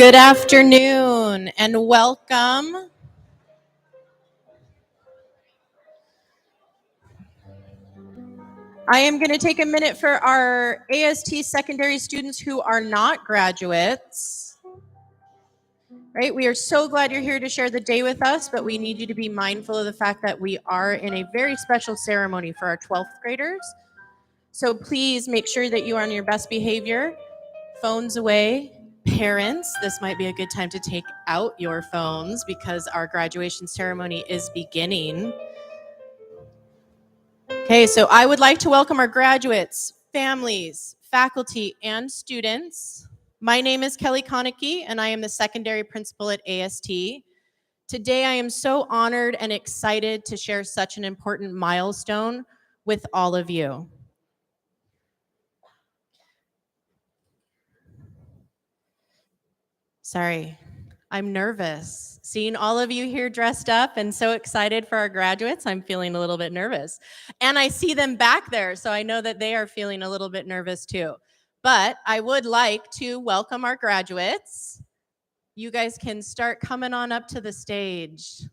Good afternoon and welcome. I am going to take a minute for our AST secondary students who are not graduates. Right? We are so glad you're here to share the day with us, but we need you to be mindful of the fact that we are in a very special ceremony for our 12th graders. So please make sure that you are on your best behavior. Phones away. Parents, this might be a good time to take out your phones because our graduation ceremony is beginning. Okay, so I would like to welcome our graduates, families, faculty, and students. My name is Kelly Konecki, and I am the secondary principal at AST. Today, I am so honored and excited to share such an important milestone with all of you. Sorry, I'm nervous. Seeing all of you here dressed up and so excited for our graduates, I'm feeling a little bit nervous. And I see them back there, so I know that they are feeling a little bit nervous too. But I would like to welcome our graduates. You guys can start coming on up to the stage.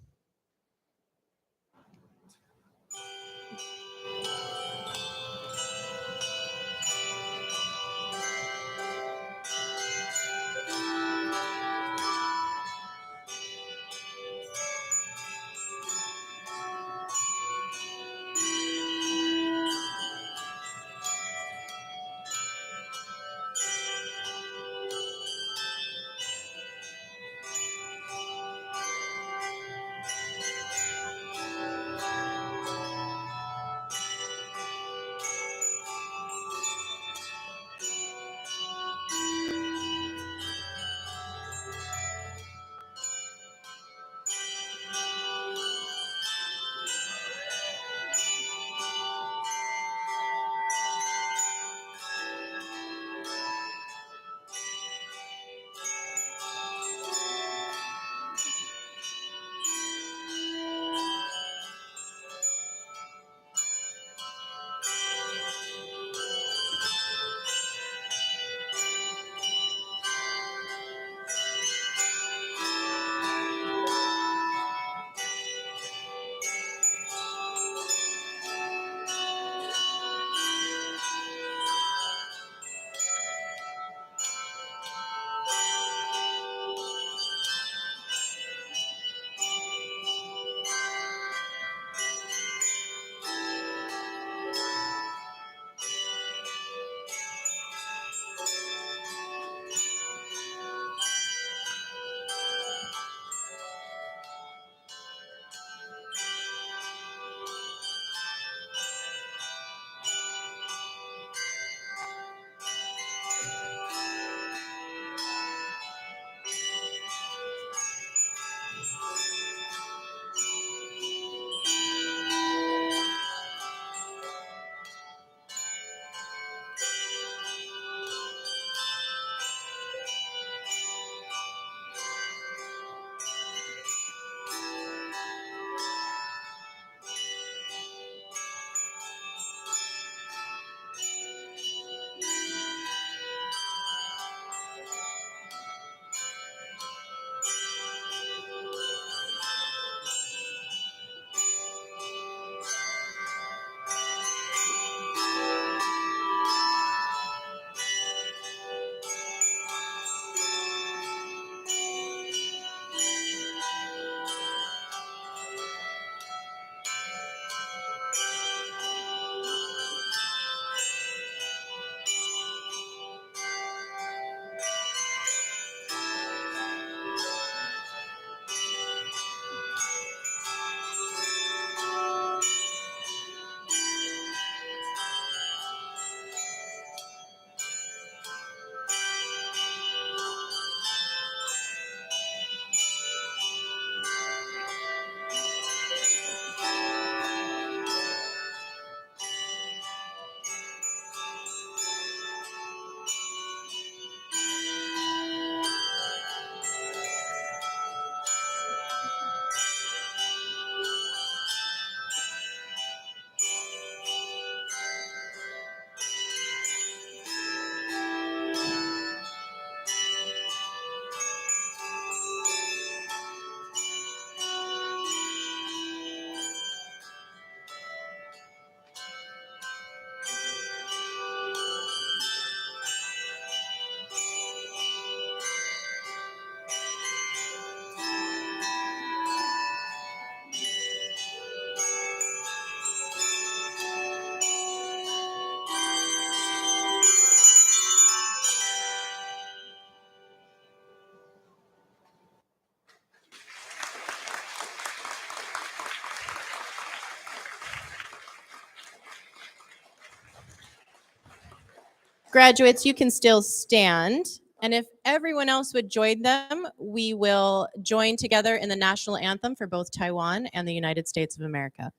Graduates, you can still stand. And if everyone else would join them, we will join together in the national anthem for both Taiwan and the United States of America.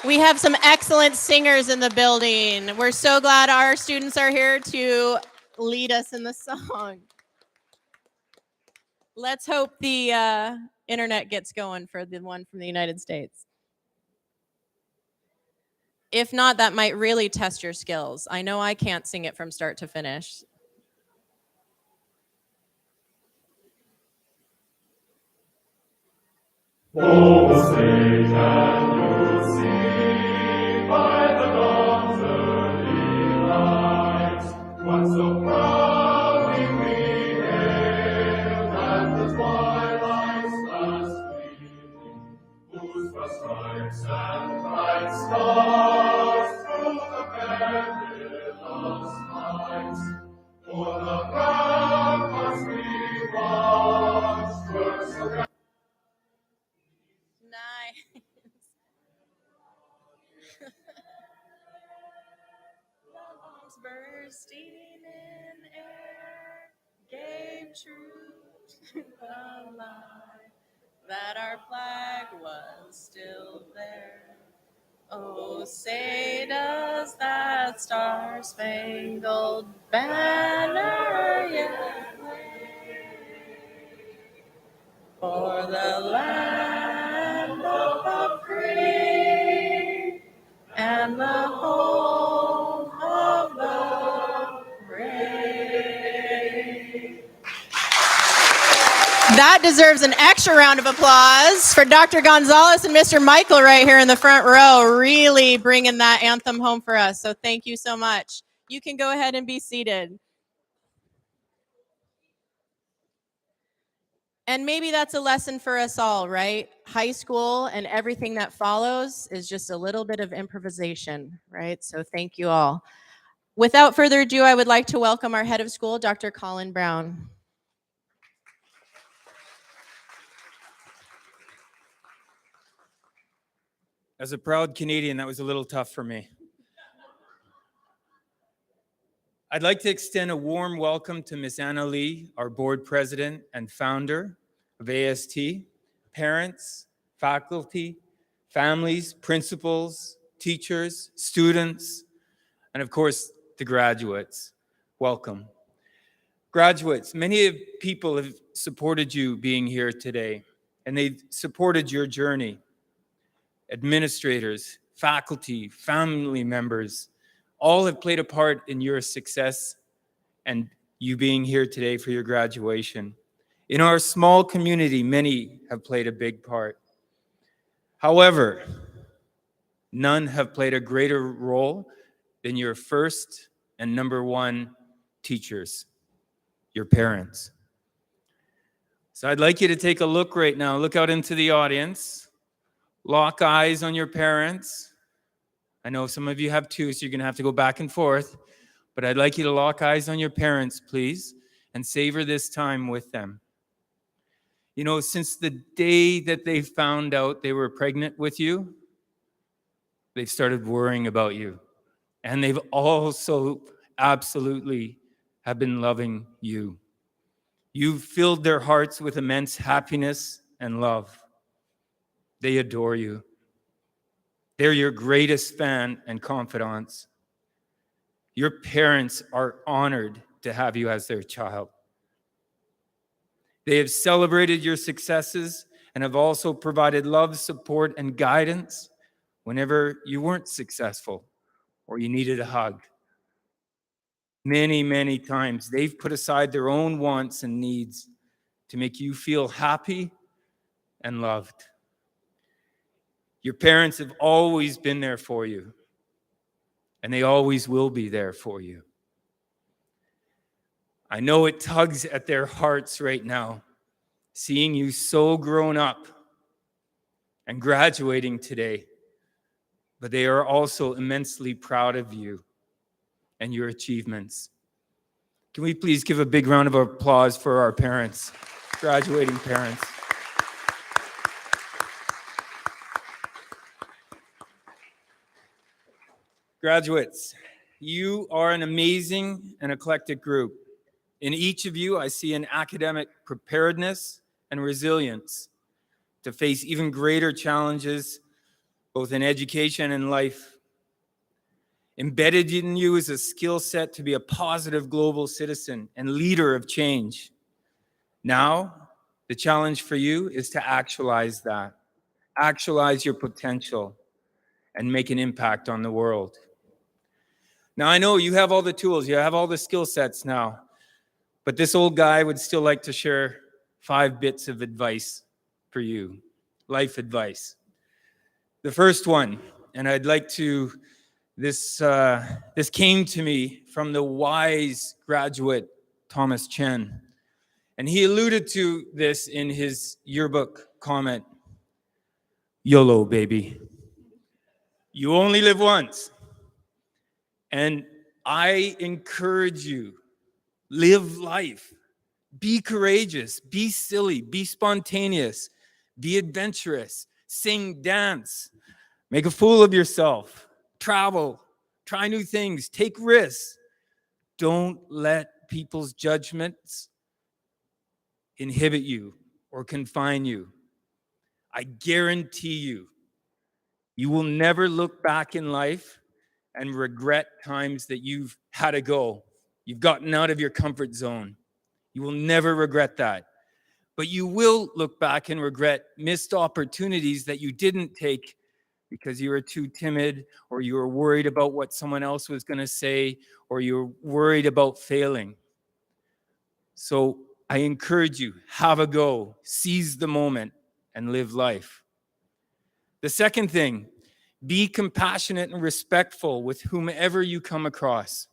We have some excellent singers in the building. We're so glad our students are here to lead us in the song. Let's hope the internet gets going for the one from the United States. If not, that might really test your skills. I know I can't sing it from start to finish. Oh, say can you see by the dawn's early light what so proudly we hailed at the twilight's last gleaming, whose first stripes and bright stars through the perilous night o'er the ramparts we watched were so Nice. Bombs bursting in air gave truth to the lie that our flag was still there. Oh, say does that star-spangled banner yet wave for the land of the free and the home of the brave. That deserves an extra round of applause for Dr. Gonzalez and Mr. Michael right here in the front row, really bringing that anthem home for us. So thank you so much. You can go ahead and be seated. And maybe that's a lesson for us all, right? High school and everything that follows is just a little bit of improvisation, right? So thank you all. Without further ado, I would like to welcome our head of school, Dr. Colin Brown. As a proud Canadian, that was a little tough for me. I'd like to extend a warm welcome to Ms. Anna Lee, our board president and founder of AST, parents, faculty, families, principals, teachers, students, and of course, the graduates. Welcome. Graduates, many people have supported you being here today, and they've supported your journey. Administrators, faculty, family members, all have played a part in your success and you being here today for your graduation. In our small community, many have played a big part. However, none have played a greater role than your first and number one teachers, your parents. So I'd like you to take a look right now. Look out into the audience. Lock eyes on your parents. I know some of you have two, so you're going to have to go back and forth. But I'd like you to lock eyes on your parents, please, and savor this time with them. You know, since the day that they found out they were pregnant with you, they've started worrying about you. And they've also absolutely have been loving you. You've filled their hearts with immense happiness and love. They adore you. They're your greatest fan and confidants. Your parents are honored to have you as their child. They have celebrated your successes and have also provided love, support, and guidance whenever you weren't successful or you needed a hug. Many, many times they've put aside their own wants and needs to make you feel happy and loved. Your parents have always been there for you, and they always will be there for you. I know it tugs at their hearts right now, seeing you so grown up and graduating today, but they are also immensely proud of you and your achievements. Can we please give a big round of applause for our parents, graduating parents? Graduates, you are an amazing and eclectic group. In each of you, I see an academic preparedness and resilience to face even greater challenges, both in education and life. Embedded in you is a skill set to be a positive global citizen and leader of change. Now, the challenge for you is to actualize that, actualize your potential, and make an impact on the world. Now, I know you have all the tools, you have all the skill sets now, but this old guy would still like to share 5 bits of advice for you, life advice. The first one, and I'd like to, this came to me from the wise graduate, Thomas Chen, and he alluded to this in his yearbook comment. YOLO, baby. You only live once. And I encourage you, live life. Be courageous, be silly, be spontaneous, be adventurous, sing, dance, make a fool of yourself, travel, try new things, take risks. Don't let people's judgments inhibit you or confine you. I guarantee you, you will never look back in life and regret times that you've had to go. You've gotten out of your comfort zone. You will never regret that. But you will look back and regret missed opportunities that you didn't take because you were too timid, or you were worried about what someone else was going to say, or you were worried about failing. So I encourage you, have a go, seize the moment, and live life. The second thing, be compassionate and respectful with whomever you come across.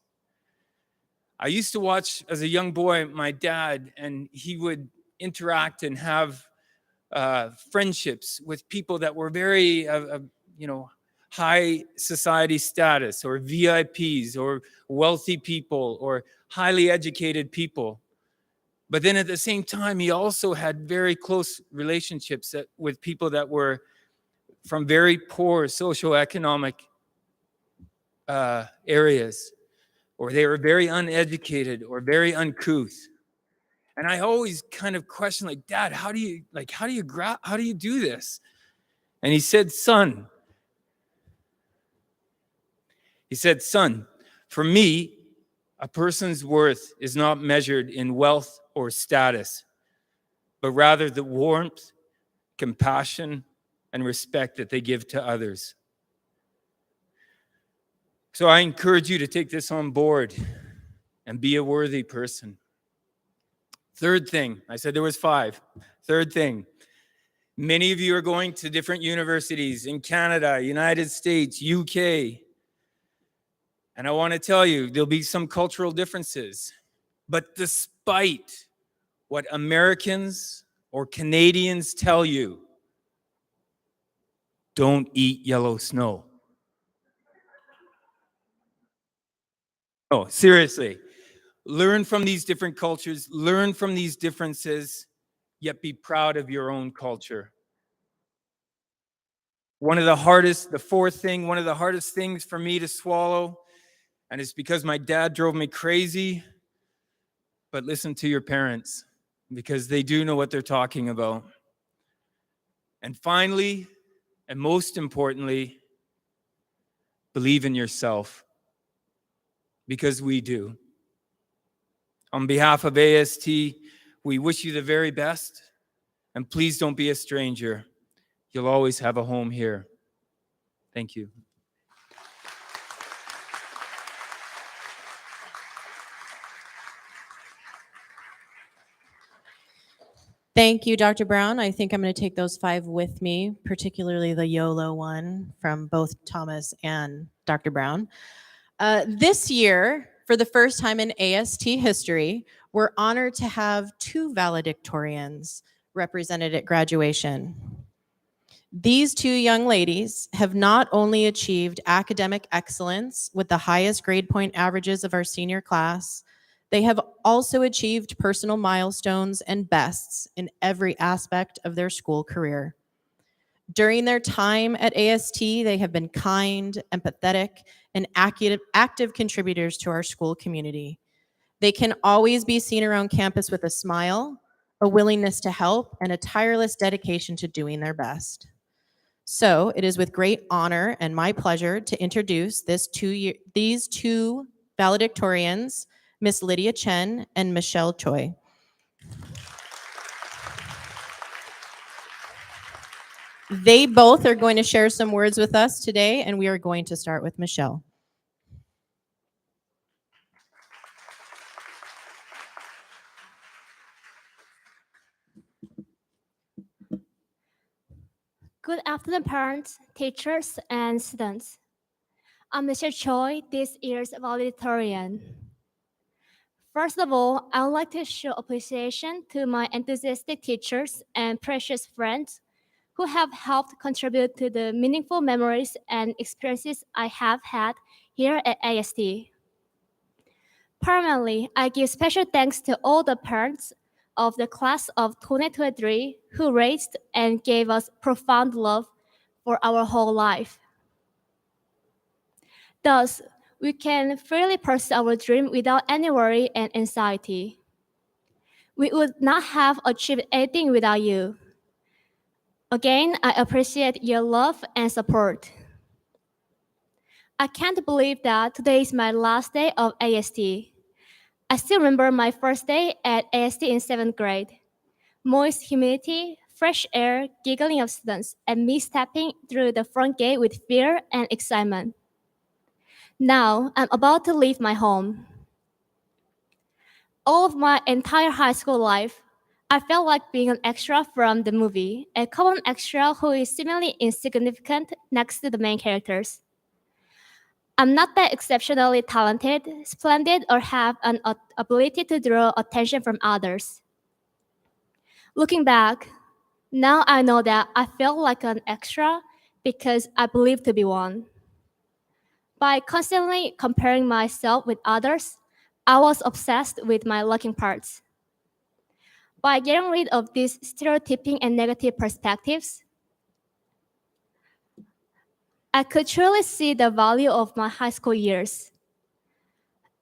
I used to watch, as a young boy, my dad, and he would interact and have friendships with people that were very, high society status, or VIPs, or wealthy people, or highly educated people. But then at the same time, he also had very close relationships with people that were from very poor socioeconomic areas, or they were very uneducated or very uncouth. And I always kind of question, like, Dad, how do you do this? And he said, son, for me, a person's worth is not measured in wealth or status, but rather the warmth, compassion, and respect that they give to others. So I encourage you to take this on board and be a worthy person. Third thing, I said there was 5. Third thing, many of you are going to different universities in Canada, United States, UK. And I want to tell you, there'll be some cultural differences. But despite what Americans or Canadians tell you, don't eat yellow snow. Oh, seriously. Learn from these different cultures, learn from these differences, yet be proud of your own culture. The fourth thing, one of the hardest things for me to swallow, and it's because my dad drove me crazy, but listen to your parents because they do know what they're talking about. And finally, and most importantly, believe in yourself because we do. On behalf of AST, we wish you the very best, and please don't be a stranger. You'll always have a home here. Thank you. Thank you, Dr. Brown. I think I'm going to take those 5 with me, particularly the YOLO one from both Thomas and Dr. Brown. This year, for the first time in AST history, we're honored to have 2 valedictorians represented at graduation. These 2 young ladies have not only achieved academic excellence with the highest grade point averages of our senior class, they have also achieved personal milestones and bests in every aspect of their school career. During their time at AST, they have been kind, empathetic, and active contributors to our school community. They can always be seen around campus with a smile, a willingness to help, and a tireless dedication to doing their best. So it is with great honor and my pleasure to introduce these 2 valedictorians, Miss Lydia Chen and Michelle Choi. They both are going to share some words with us today, and we are going to start with Michelle. Good afternoon, parents, teachers, and students. I'm Mr. Choi, this year's valedictorian. First of all, I would like to show appreciation to my enthusiastic teachers and precious friends who have helped contribute to the meaningful memories and experiences I have had here at AST. Primarily, I give special thanks to all the parents of the class of 2023 who raised and gave us profound love for our whole life. Thus, we can freely pursue our dream without any worry and anxiety. We would not have achieved anything without you. Again, I appreciate your love and support. I can't believe that today is my last day of AST. I still remember my first day at AST in 7th grade. Moist humidity, fresh air, giggling of students, and me stepping through the front gate with fear and excitement. Now, I'm about to leave my home. All of my entire high school life, I felt like being an extra from the movie, a common extra who is seemingly insignificant next to the main characters. I'm not that exceptionally talented, splendid, or have an ability to draw attention from others. Looking back, now I know that I felt like an extra because I believed to be one. By constantly comparing myself with others, I was obsessed with my lacking parts. By getting rid of these stereotyping and negative perspectives, I could truly see the value of my high school years.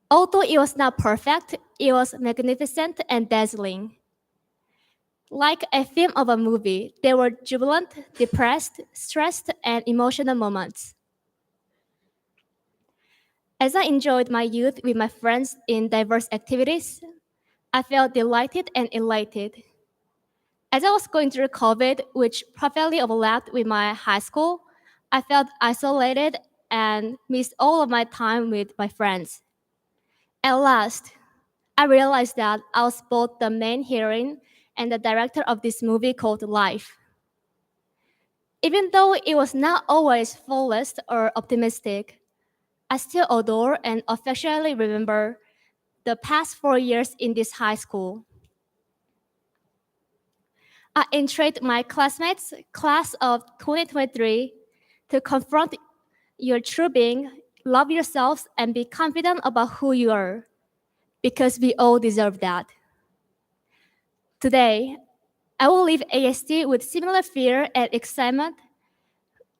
Although it was not perfect, it was magnificent and dazzling. Like a film of a movie, there were jubilant, depressed, stressed, and emotional moments. As I enjoyed my youth with my friends in diverse activities, I felt delighted and elated. As I was going through COVID, which perfectly overlapped with my high school, I felt isolated and missed all of my time with my friends. At last, I realized that I was both the main heroine and the director of this movie called Life. Even though it was not always flawless or optimistic, I still adore and affectionately remember the past 4 years in this high school. I entreat my classmates, class of 2023, to confront your true being, love yourselves, and be confident about who you are, because we all deserve that. Today, I will leave AST with similar fear and excitement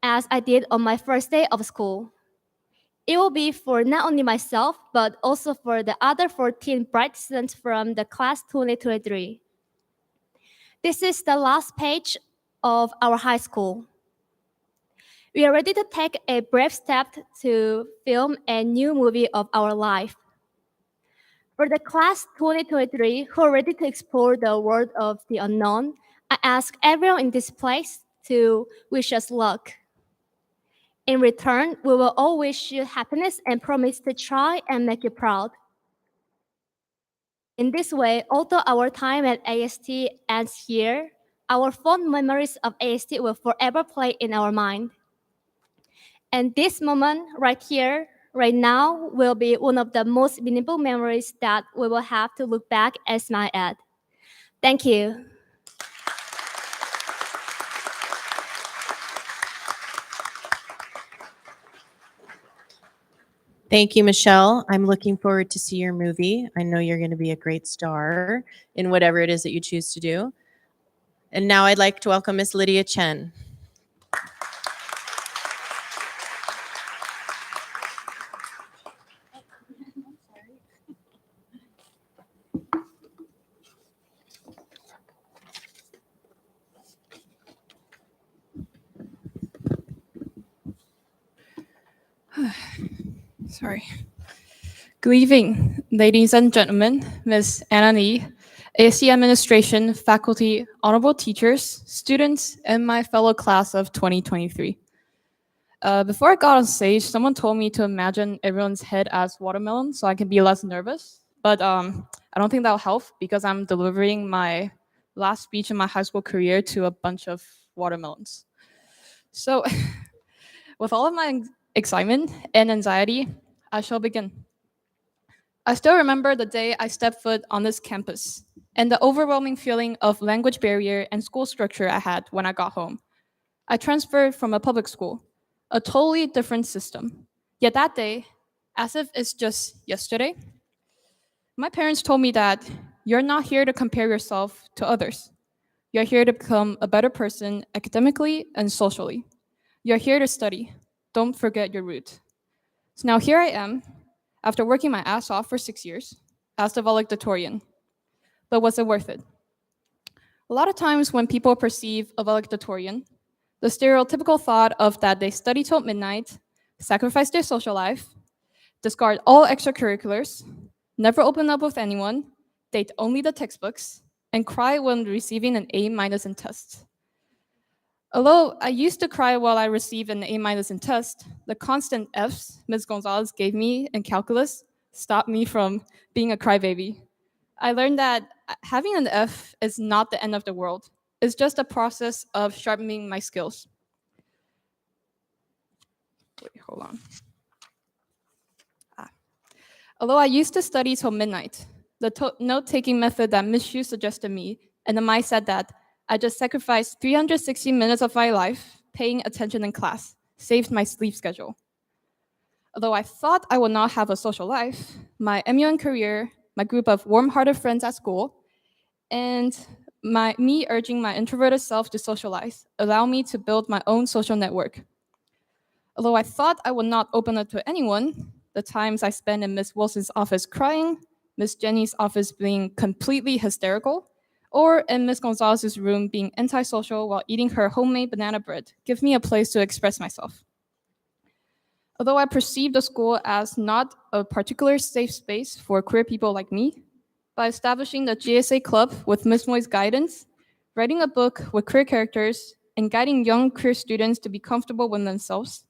as I did on my first day of school. It will be for not only myself, but also for the other 14 bright students from the class 2023. This is the last page of our high school. We are ready to take a brave step to film a new movie of our life. For the class 2023 who are ready to explore the world of the unknown, I ask everyone in this place to wish us luck. In return, we will all wish you happiness and promise to try and make you proud. In this way, although our time at AST ends here, our fond memories of AST will forever play in our mind. And this moment right here, right now, will be one of the most meaningful memories that we will have to look back and smile at. Thank you. Thank you, Michelle. I'm looking forward to see your movie. I know you're going to be a great star in whatever it is that you choose to do. And now I'd like to welcome Miss Lydia Chen. Sorry. Good evening, ladies and gentlemen, Ms. Anna Lee, ASC Administration, faculty, honorable teachers, students, and my fellow class of 2023. Before I got on stage, someone told me to imagine everyone's head as watermelon so I can be less nervous. But I don't think that'll help because I'm delivering my last speech in my high school career to a bunch of watermelons. So with all of my excitement and anxiety, I shall begin. I still remember the day I stepped foot on this campus and the overwhelming feeling of language barrier and school structure I had when I got home. I transferred from a public school, a totally different system. Yet that day, as if it's just yesterday, my parents told me that you're not here to compare yourself to others. You're here to become a better person academically and socially. You're here to study. Don't forget your root. So now here I am, after working my ass off for 6 years, as the valedictorian. But was it worth it? A lot of times when people perceive a valedictorian, the stereotypical thought of that they study till midnight, sacrifice their social life, discard all extracurriculars, never open up with anyone, date only the textbooks, and cry when receiving an A- in tests. Although I used to cry while I received an A- in tests, the constant Fs Ms. Gonzalez gave me in calculus stopped me from being a crybaby. I learned that having an F is not the end of the world. It's just a process of sharpening my skills. Wait, hold on. Although I used to study till midnight, the note-taking method that Ms. Xu suggested me, and the mindset that I just sacrificed 360 minutes of my life paying attention in class, saved my sleep schedule. Although I thought I would not have a social life, my MUN career, my group of warm-hearted friends at school, and me urging my introverted self to socialize allowed me to build my own social network. Although I thought I would not open up to anyone, the times I spent in Miss Wilson's office crying, Miss Jenny's office being completely hysterical, or in Miss Gonzalez's room being antisocial while eating her homemade banana bread give me a place to express myself. Although I perceive the school as not a particular safe space for queer people like me, by establishing the GSA Club with Ms. Moy's guidance, writing a book with queer characters, and guiding young queer students to be comfortable with themselves,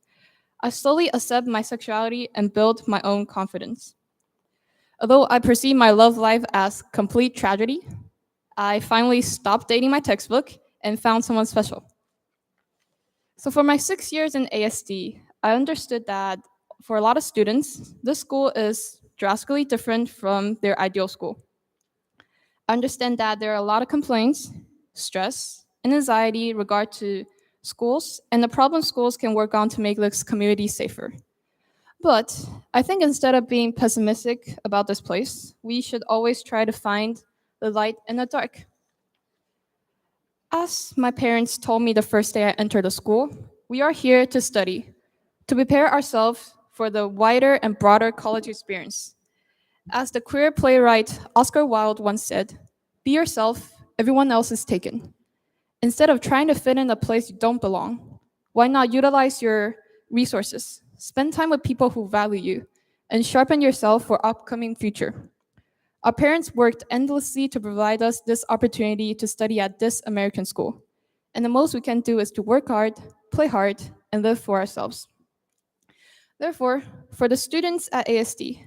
I slowly accept my sexuality and build my own confidence. Although I perceive my love life as complete tragedy, I finally stopped dating my textbook and found someone special. So for my 6 years in ASD, I understood that for a lot of students, this school is drastically different from their ideal school. I understand that there are a lot of complaints, stress, and anxiety in regard to schools and the problems schools can work on to make this community safer. But I think instead of being pessimistic about this place, we should always try to find the light in the dark. As my parents told me the first day I entered the school, We are here to study, to prepare ourselves for the wider and broader college experience. As the queer playwright Oscar Wilde once said, "Be yourself, everyone else is taken." Instead of trying to fit in a place you don't belong, why not utilize your resources, spend time with people who value you, and sharpen yourself for upcoming future? Our parents worked endlessly to provide us this opportunity to study at this American school. And the most we can do is to work hard, play hard, and live for ourselves. Therefore, for the students at ASD,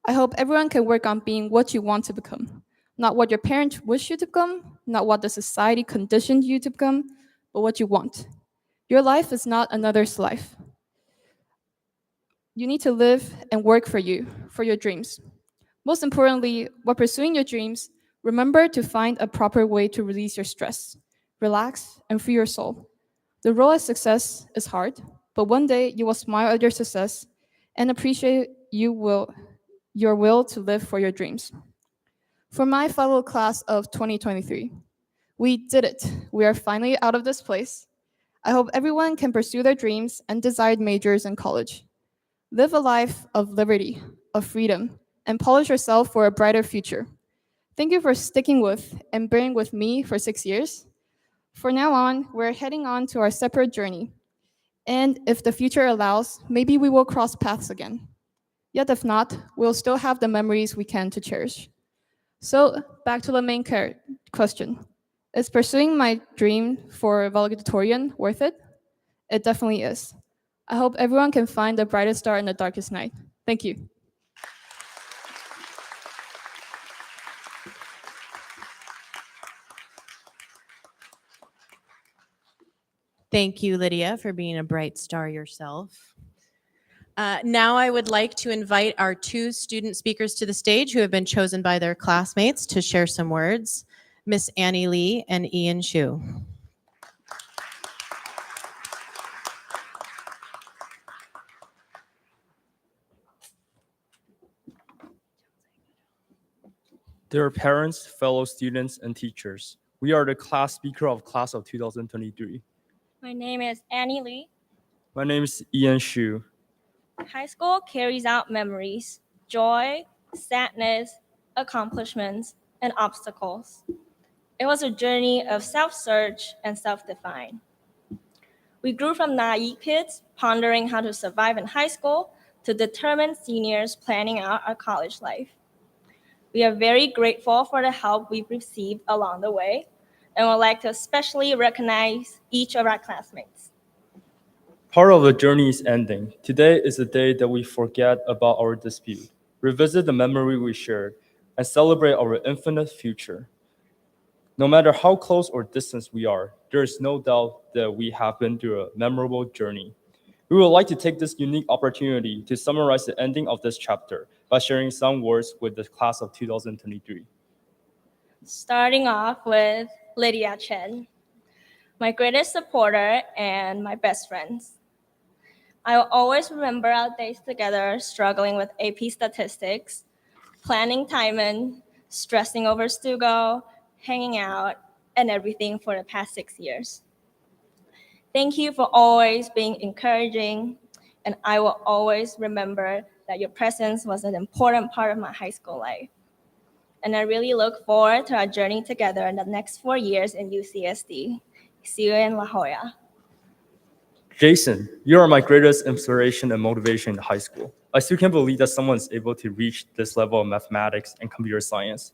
I hope everyone can work on being what you want to become. Not what your parents wish you to become, not what the society conditioned you to become, but what you want. Your life is not another's life. You need to live and work for you, for your dreams. Most importantly, while pursuing your dreams, remember to find a proper way to release your stress, relax, and free your soul. The road of success is hard, but one day you will smile at your success and appreciate your will to live for your dreams. For my fellow class of 2023, we did it. We are finally out of this place. I hope everyone can pursue their dreams and desired majors in college. Live a life of liberty, of freedom, and polish yourself for a brighter future. Thank you for sticking with and bearing with me for 6 years. For now on, we're heading on to our separate journey. And if the future allows, maybe we will cross paths again. Yet if not, we'll still have the memories we can to cherish. So back to the main question. Is pursuing my dream for valedictorian worth it? It definitely is. I hope everyone can find the brightest star in the darkest night. Thank you. Thank you, Lydia, for being a bright star yourself. Now I would like to invite our two student speakers to the stage who have been chosen by their classmates to share some words, Miss Annie Lee and Ian Shu. Dear parents, fellow students, and teachers, we are the class speaker of class of 2023. My name is Annie Lee. My name is Ian Shu. High school carries out memories, joy, sadness, accomplishments, and obstacles. It was a journey of self-search and self-define. We grew from naive kids pondering how to survive in high school to determined seniors planning out our college life. We are very grateful for the help we've received along the way and would like to especially recognize each of our classmates. Part of the journey is ending. Today is the day that we forget about our dispute, revisit the memory we shared, and celebrate our infinite future. No matter how close or distant we are, there is no doubt that we have been through a memorable journey. We would like to take this unique opportunity to summarize the ending of this chapter by sharing some words with the class of 2023. Starting off with Lydia Chen, my greatest supporter and my best friends. I will always remember our days together struggling with AP statistics, planning Timon, stressing over Stugo, hanging out, and everything for the past 6 years. Thank you for always being encouraging, and I will always remember that your presence was an important part of my high school life. And I really look forward to our journey together in the next 4 years in UCSD. See you in La Jolla. Jason, you are my greatest inspiration and motivation in high school. I still can't believe that someone is able to reach this level of mathematics and computer science.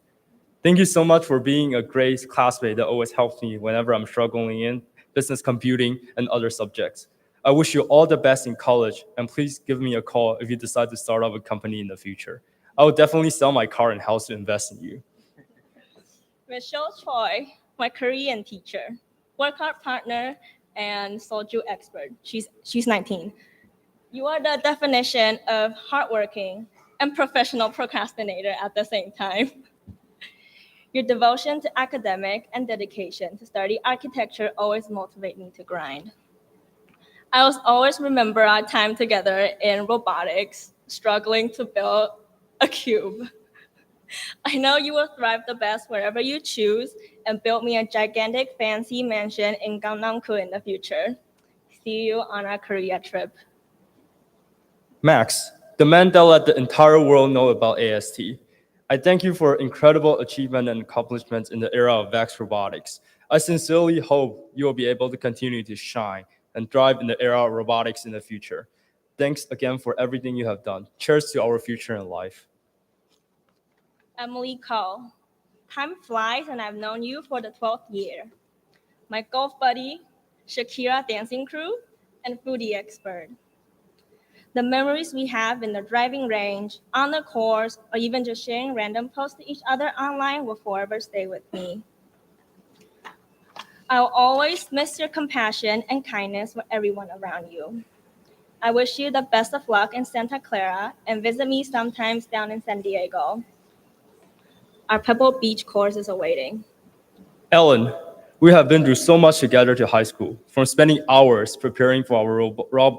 Thank you so much for being a great classmate that always helps me whenever I'm struggling in business computing and other subjects. I wish you all the best in college, and please give me a call if you decide to start up a company in the future. I will definitely sell my car and house to invest in you. Michelle Choi, my Korean teacher, work hard partner, and soju expert. She's 19. You are the definition of hardworking and professional procrastinator at the same time. Your devotion to academic and dedication to study architecture always motivate me to grind. I will always remember our time together in robotics, struggling to build a cube. I know you will thrive the best wherever you choose and build me a gigantic fancy mansion in Gangnam-ku in the future. see you on our Korea trip. Max, the man that let the entire world know about AST. I thank you for incredible achievement and accomplishments in the era of VAX robotics. I sincerely hope you will be able to continue to shine and thrive in the era of robotics in the future. Thanks again for everything you have done. Cheers to our future in life. Emily Cole. Time flies and I've known you for the 12th year. My golf buddy, Shakira dancing crew, and foodie expert. The memories we have in the driving range, on the course, or even just sharing random posts to each other online will forever stay with me. I'll always miss your compassion and kindness for everyone around you. I wish you the best of luck in Santa Clara and visit me sometimes down in San Diego. Our Pebble Beach course is awaiting. Ellen, we have been through so much together to high school, from spending hours preparing for our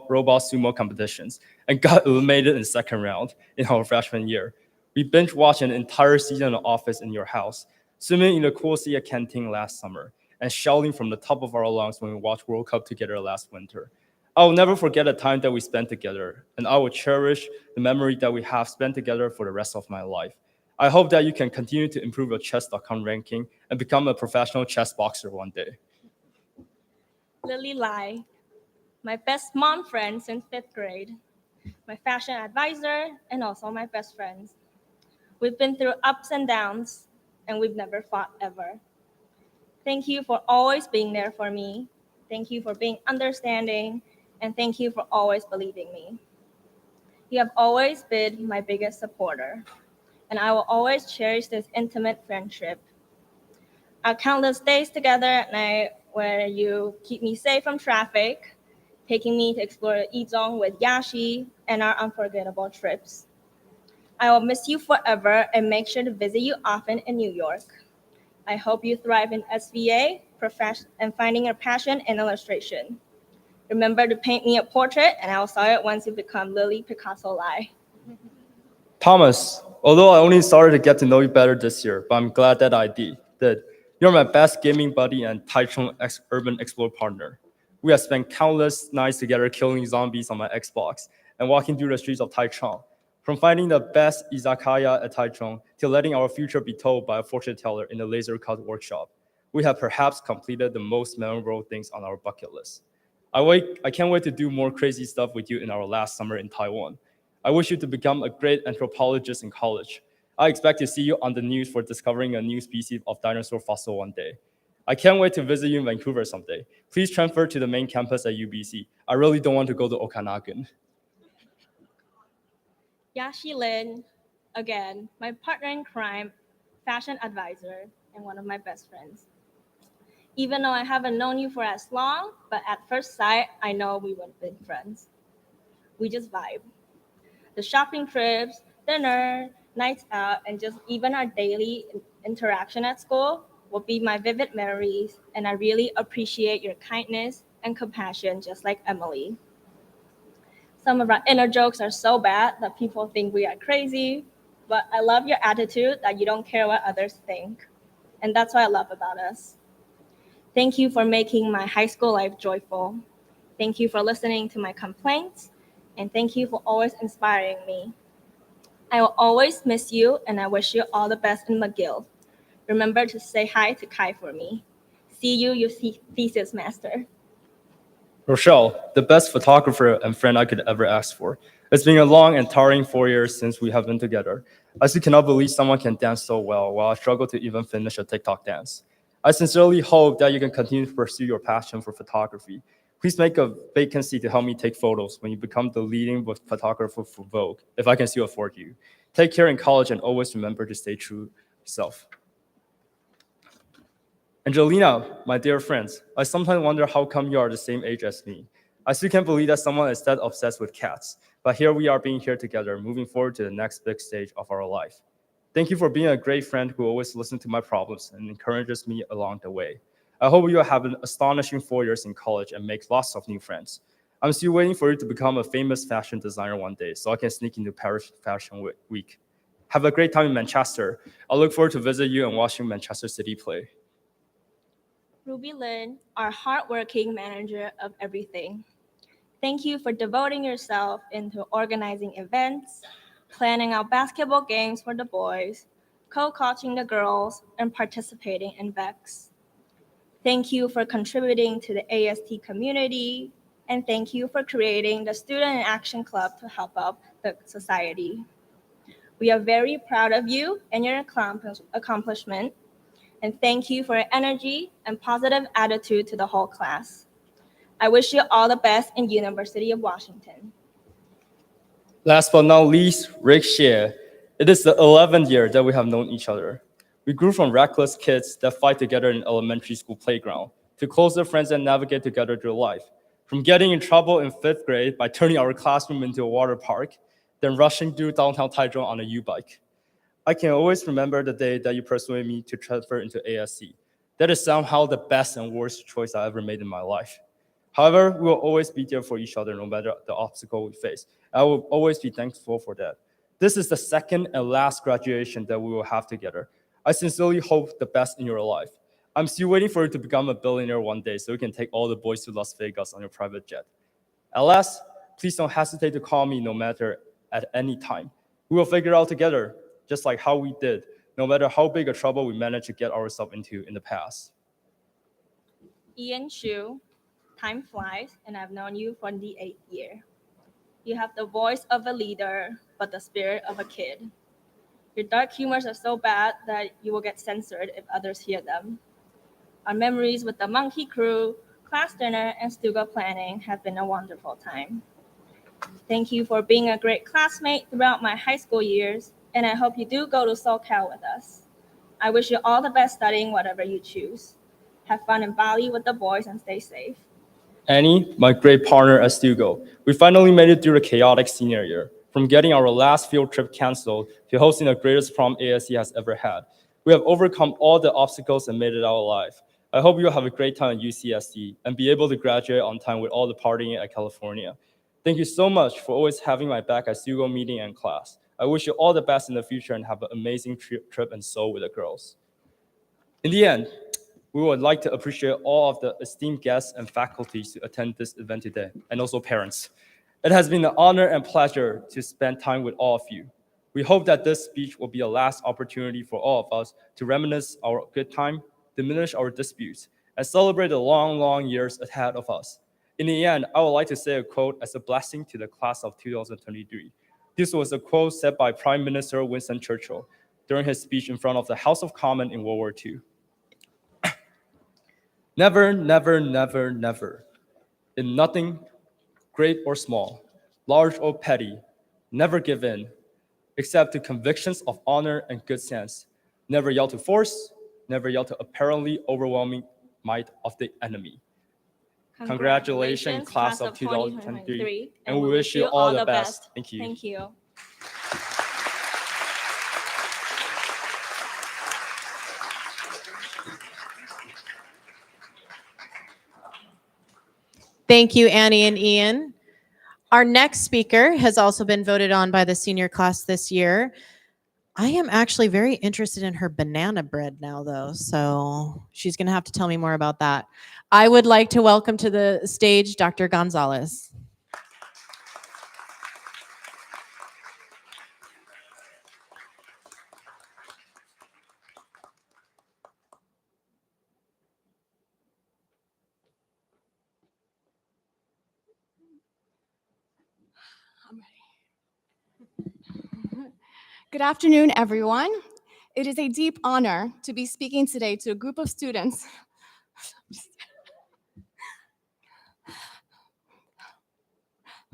robot sumo competitions and got eliminated in the second round in our freshman year. We binge watched an entire season of Office in your house, swimming in the Cool Sea canteen last summer, and shouting from the top of our lungs when we watched World Cup together last winter. I will never forget the time that we spent together, and I will cherish the memory that we have spent together for the rest of my life. I hope that you can continue to improve your chess.com ranking and become a professional chess boxer one day. Lily Lai, my best mom friend since 5th grade, my fashion advisor, and also my best friends. We've been through ups and downs, and we've never fought ever. Thank you for always being there for me. Thank you for being understanding, and thank you for always believing me. You have always been my biggest supporter, and I will always cherish this intimate friendship. Our countless days together at night where you keep me safe from traffic, taking me to explore Izong with Yashi, and our unforgettable trips. I will miss you forever and make sure to visit you often in New York. I hope you thrive in SVA, and finding your passion in illustration. Remember to paint me a portrait, and I'll saw it once you become Lily Picasso Lai. Thomas, although I only started to get to know you better this year, but I'm glad that I did. You're my best gaming buddy and Taichung urban explorer partner. We have spent countless nights together killing zombies on my Xbox and walking through the streets of Taichung. From finding the best izakaya at Taichung to letting our future be told by a fortune teller in the laser cut workshop, we have perhaps completed the most memorable things on our bucket list. I can't wait to do more crazy stuff with you in our last summer in Taiwan. I wish you to become a great anthropologist in college. I expect to see you on the news for discovering a new species of dinosaur fossil one day. I can't wait to visit you in Vancouver someday. Please transfer to the main campus at UBC. I really don't want to go to Okanagan. Yashi Lin, again, my partner in crime, fashion advisor, and one of my best friends. Even though I haven't known you for as long, but at first sight, I know we would have been friends. We just vibe. The shopping trips, dinner, nights out, and just even our daily interaction at school will be my vivid memories, and I really appreciate your kindness and compassion, just like Emily. Some of our inner jokes are so bad that people think we are crazy, but I love your attitude that you don't care what others think. And that's what I love about us. Thank you for making my high school life joyful. Thank you for listening to my complaints, and thank you for always inspiring me. I will always miss you, and I wish you all the best in McGill. Remember to say hi to Kai for me. See you, your thesis master. Rochelle, the best photographer and friend I could ever ask for. It's been a long and tiring 4 years since we have been together. I still cannot believe someone can dance so well while I struggle to even finish a TikTok dance. I sincerely hope that you can continue to pursue your passion for photography. Please make a vacancy to help me take photos when you become the leading photographer for Vogue, if I can still afford you. Take care in college and always remember to stay true to yourself. Angelina, my dear friends, I sometimes wonder how come you are the same age as me. I still can't believe that someone is that obsessed with cats, but here we are being here together, moving forward to the next big stage of our life. Thank you for being a great friend who always listens to my problems and encourages me along the way. I hope you have an astonishing 4 years in college and make lots of new friends. I'm still waiting for you to become a famous fashion designer one day so I can sneak into Paris Fashion Week. Have a great time in Manchester. I look forward to visit you and watching Manchester City play. Ruby Lin, our hardworking manager of everything. Thank you for devoting yourself into organizing events, planning out basketball games for the boys, co-coaching the girls, and participating in VEX. Thank you for contributing to the AST community, and thank you for creating the Student Action Club to help out the society. We are very proud of you and your accomplishment, and thank you for your energy and positive attitude to the whole class. I wish you all the best in University of Washington. Last but not least, Rick Xie. It is the 11th year that we have known each other. We grew from reckless kids that fight together in elementary school playground to closer friends that navigate together through life. From getting in trouble in 5th grade by turning our classroom into a water park, then rushing through downtown Taichung on a U-bike. I can always remember the day that you persuaded me to transfer into ASC. That is somehow the best and worst choice I ever made in my life. However, we will always be there for each other no matter the obstacle we face. I will always be thankful for that. This is the second and last graduation that we will have together. I sincerely hope the best in your life. I'm still waiting for you to become a billionaire one day so you can take all the boys to Las Vegas on your private jet. At last, please don't hesitate to call me no matter at any time. We will figure it out together, just like how we did, no matter how big a trouble we managed to get ourselves into in the past. Ian Shu, time flies, and I've known you for the 8th year. You have the voice of a leader, but the spirit of a kid. Your dark humors are so bad that you will get censored if others hear them. Our memories with the monkey crew, class dinner, and Stuga planning have been a wonderful time. Thank you for being a great classmate throughout my high school years, and I hope you do go to SoCal with us. I wish you all the best studying whatever you choose. Have fun in Bali with the boys and stay safe. Annie, my great partner at Stugo, we finally made it through the chaotic senior year. From getting our last field trip canceled to hosting the greatest prom ASC has ever had. We have overcome all the obstacles and made it out alive. I hope you'll have a great time at UCSD and be able to graduate on time with all the partying at California. Thank you so much for always having my back at Stugo meeting and class. I wish you all the best in the future and have an amazing trip and soul with the girls. In the end, we would like to appreciate all of the esteemed guests and faculties to attend this event today, and also parents. It has been an honor and pleasure to spend time with all of you. We hope that this speech will be a last opportunity for all of us to reminisce our good time, diminish our disputes, and celebrate the long, long years ahead of us. In the end, I would like to say a quote as a blessing to the class of 2023. This was a quote said by Prime Minister Winston Churchill during his speech in front of the House of Commons in World War II. Never, never, never, never, in nothing, great or small, large or petty, never give in, except to convictions of honor and good sense. Never yield to force, never yield to apparently overwhelming might of the enemy. Congratulations, class of 2023, and we wish you all the best. Thank you. Thank you. Thank you, Annie and Ian. Our next speaker has also been voted on by the senior class this year. I am actually very interested in her banana bread now, though, so she's going to have to tell me more about that. I would like to welcome to the stage Dr. Gonzalez. Good afternoon, everyone. It is a deep honor to be speaking today to a group of students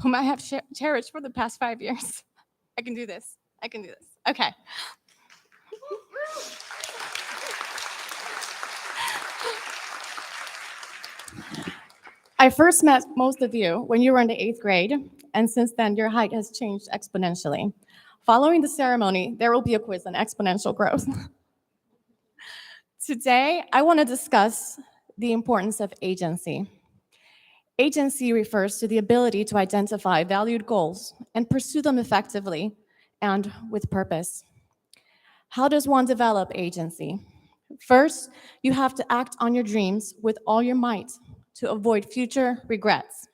whom I have cherished for the past 5 years. I can do this. I can do this. Okay. I first met most of you when you were in the 8th grade, and since then, your height has changed exponentially. Following the ceremony, there will be a quiz on exponential growth. Today, I want to discuss the importance of agency. Agency refers to the ability to identify valued goals and pursue them effectively and with purpose. How does one develop agency? First, you have to act on your dreams with all your might to avoid future regrets.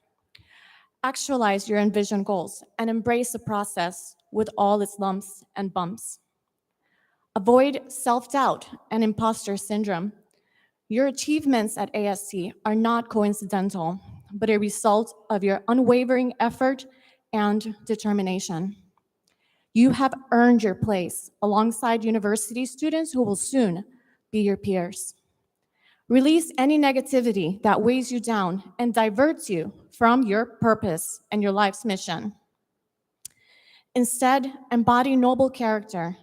Actualize your envisioned goals and embrace the process with all its lumps and bumps. Avoid self-doubt and imposter syndrome. Your achievements at AST are not coincidental, but a result of your unwavering effort and determination. You have earned your place alongside university students who will soon be your peers. Release any negativity that weighs you down and diverts you from your purpose and your life's mission. Instead, embody noble character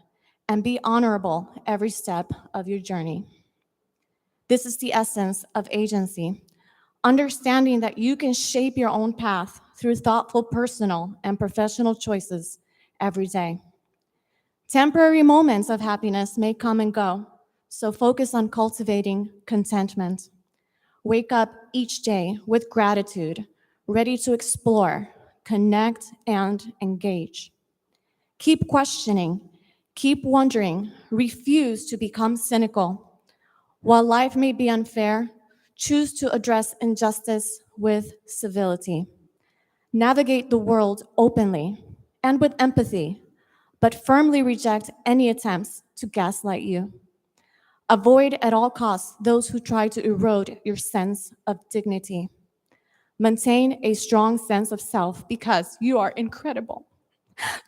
and be honorable every step of your journey. This is the essence of agency, understanding that you can shape your own path through thoughtful personal and professional choices every day. Temporary moments of happiness may come and go, so focus on cultivating contentment. Wake up each day with gratitude, ready to explore, connect, and engage. Keep questioning, keep wondering, refuse to become cynical. While life may be unfair, choose to address injustice with civility. Navigate the world openly and with empathy, but firmly reject any attempts to gaslight you. Avoid at all costs those who try to erode your sense of dignity. Maintain a strong sense of self because you are incredible,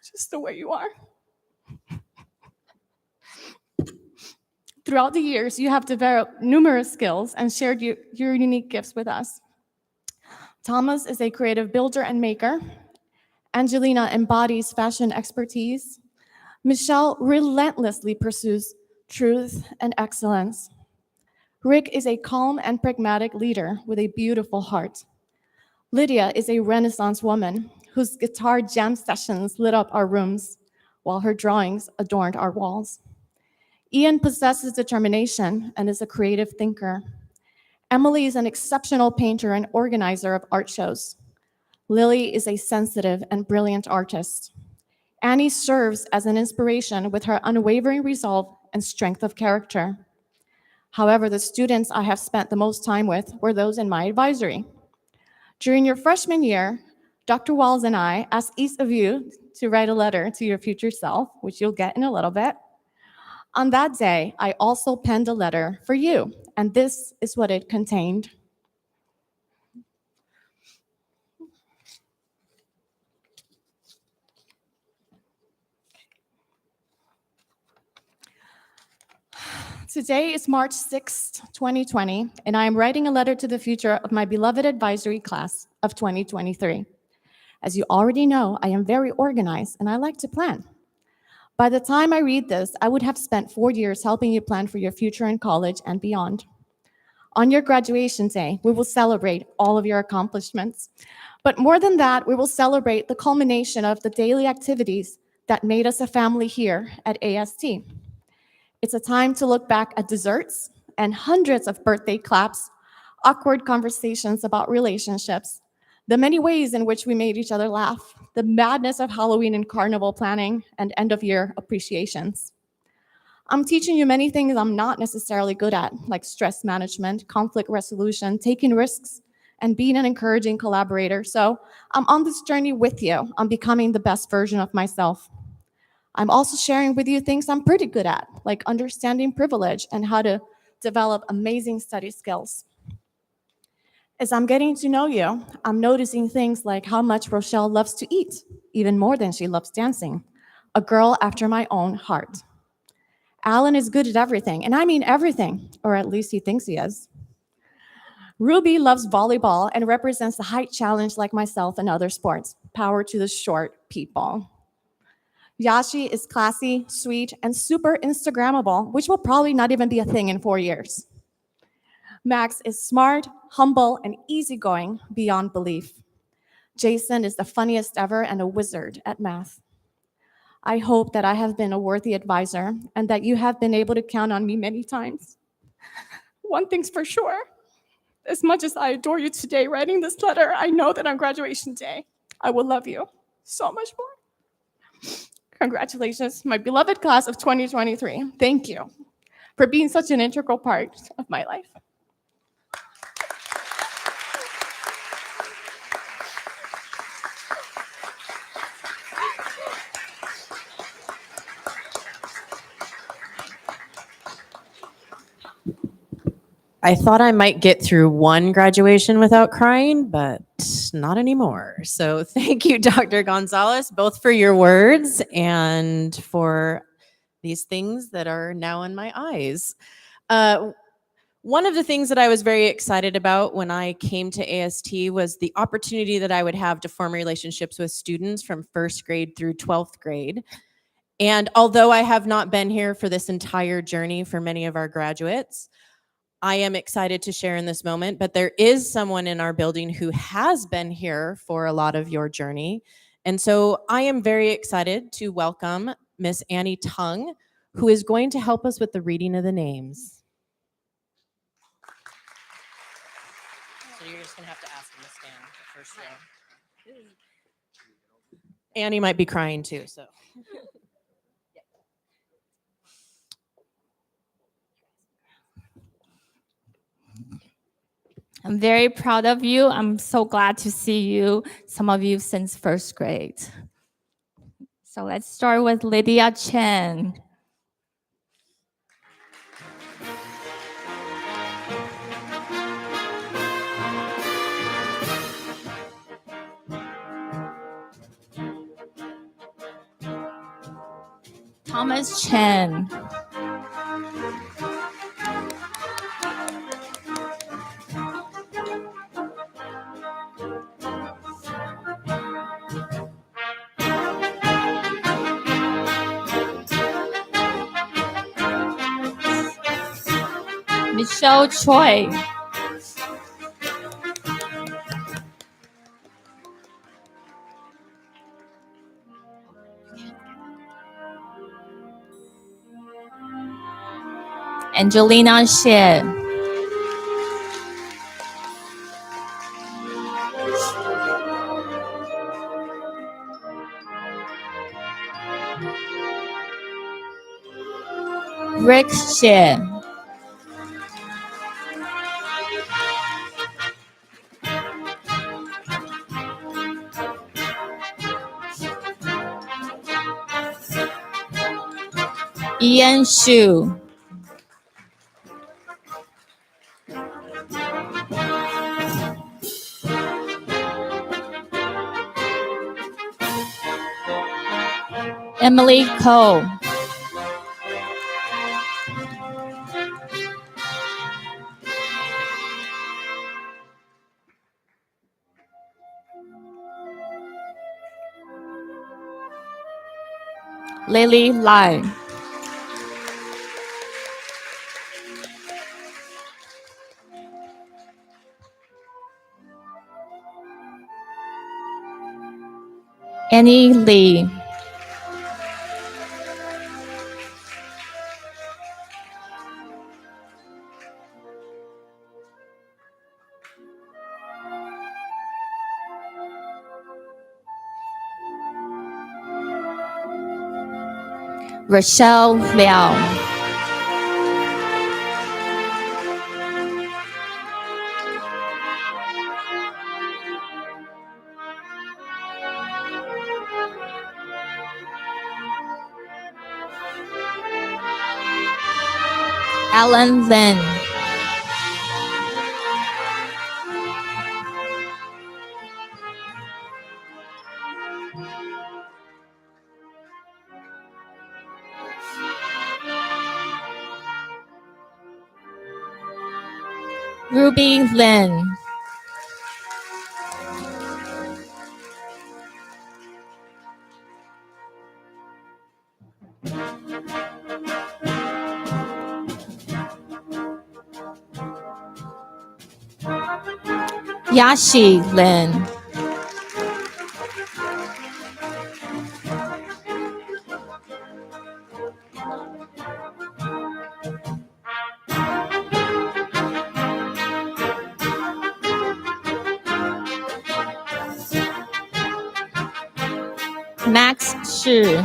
just the way you are. Throughout the years, you have developed numerous skills and shared your unique gifts with us. Thomas is a creative builder and maker. Angelina embodies fashion expertise. Michelle relentlessly pursues truth and excellence. Rick is a calm and pragmatic leader with a beautiful heart. Lydia is a Renaissance woman whose guitar jam sessions lit up our rooms, while her drawings adorned our walls. Ian possesses determination and is a creative thinker. Emily is an exceptional painter and organizer of art shows. Lily is a sensitive and brilliant artist. Annie serves as an inspiration with her unwavering resolve and strength of character. However, the students I have spent the most time with were those in my advisory. During your freshman year, Dr. Walls and I asked each of you to write a letter to your future self, which you'll get in a little bit. On that day, I also penned a letter for you, and this is what it contained. Today is March 6th, 2020, and I am writing a letter to the future of my beloved advisory class of 2023. As you already know, I am very organized and I like to plan. By the time I read this, I would have spent 4 years helping you plan for your future in college and beyond. On your graduation day, we will celebrate all of your accomplishments. But more than that, we will celebrate the culmination of the daily activities that made us a family here at AST. It's a time to look back at desserts and hundreds of birthday claps, awkward conversations about relationships, the many ways in which we made each other laugh, the madness of Halloween and carnival planning, and end-of-year appreciations. I'm teaching you many things I'm not necessarily good at, like stress management, conflict resolution, taking risks, and being an encouraging collaborator. So I'm on this journey with you on becoming the best version of myself. I'm also sharing with you things I'm pretty good at, like understanding privilege and how to develop amazing study skills. As I'm getting to know you, I'm noticing things like how much Rochelle loves to eat, even more than she loves dancing. A girl after my own heart. Alan is good at everything, and I mean everything, or at least he thinks he is. Ruby loves volleyball and represents the height challenge like myself and other sports. Power to the short people. Yashi is classy, sweet, and super Instagrammable, which will probably not even be a thing in 4 years. Max is smart, humble, and easygoing beyond belief. Jason is the funniest ever and a wizard at math. I hope that I have been a worthy advisor and that you have been able to count on me many times. One thing's for sure, as much as I adore you today writing this letter, I know that on graduation day, I will love you so much more. Congratulations, my beloved class of 2023. Thank you for being such an integral part of my life. I thought I might get through one graduation without crying, but not anymore. So thank you, Dr. Gonzalez, both for your words and for these things that are now in my eyes. One of the things that I was very excited about when I came to AST was the opportunity that I would have to form relationships with students from first grade through 12th grade. And although I have not been here for this entire journey for many of our graduates, I am excited to share in this moment, but there is someone in our building who has been here for a lot of your journey. And so I am very excited to welcome Miss Annie Tung, who is going to help us with the reading of the names. So you're just gonna have to ask him to stand the first row. Annie might be crying too, so. I'm very proud of you. I'm so glad to see you, some of you since first grade. So let's start with Lydia Chen. Thomas Chen. Michelle Choi. Angelina Xie. Rick Xie. Ian Xu. Emily Ko. Lily Lai. Annie Lee. Rochelle Liao. Alan Lin. Ruby Lin. Yashi Lin. Max Shi.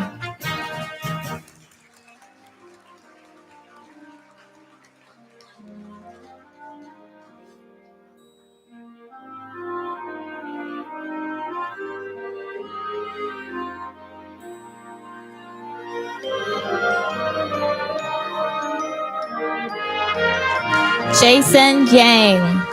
Jason Yang.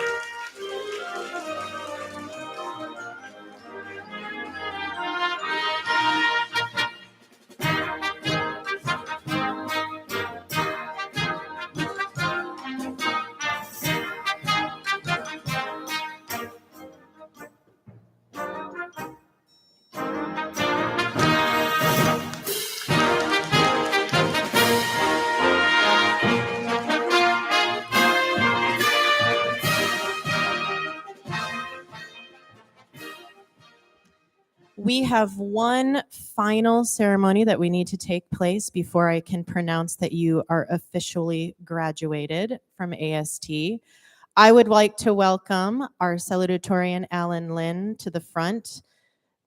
We have one final ceremony that we need to take place before I can pronounce that you are officially graduated from AST. I would like to welcome our salutatorian, Alan Lynn, to the front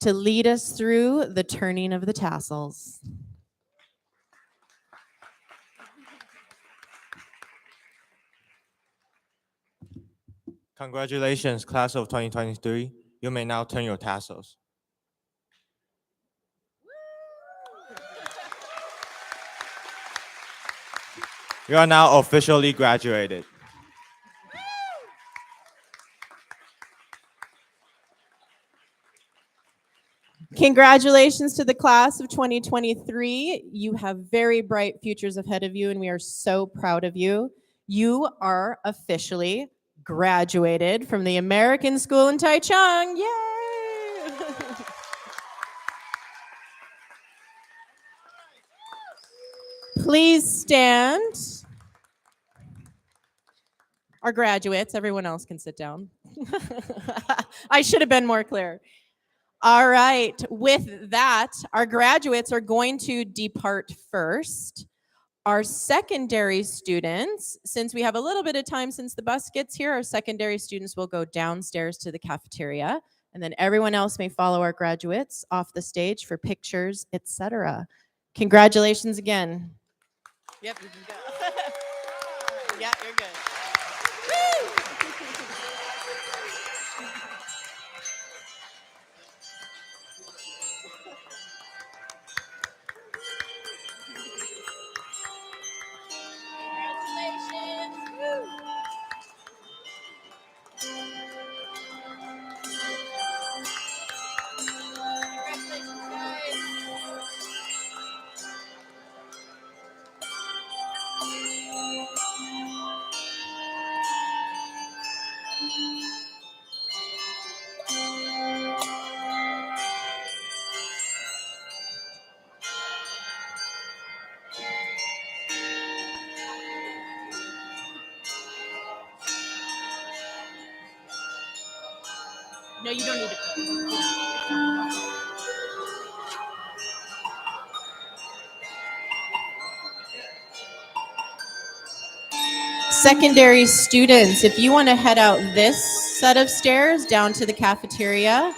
to lead us through the turning of the tassels. Congratulations, class of 2023. You may now turn your tassels. You are now officially graduated. Congratulations to the class of 2023. You have very bright futures ahead of you, and we are so proud of you. You are officially graduated from the American School in Taichung. Yay! Please stand. Our graduates, everyone else can sit down. I should have been more clear. All right, with that, our graduates are going to depart first. Our secondary students, since we have a little bit of time since the bus gets here, our secondary students will go downstairs to the cafeteria, and then everyone else may follow our graduates off the stage for pictures, etc. Congratulations again. Yep, you can go. Yeah, you're good. No, you don't need to put. Secondary students, if you want to head out this set of stairs down to the cafeteria,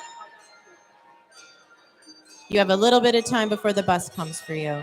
you have a little bit of time before the bus comes for you.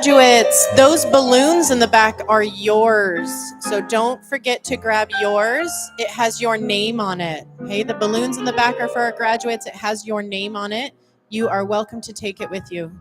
Graduates, those balloons in the back are yours. So don't forget to grab yours. It has your name on it. Okay, the balloons in the back are for our graduates. It has your name on it. You are welcome to take it with you.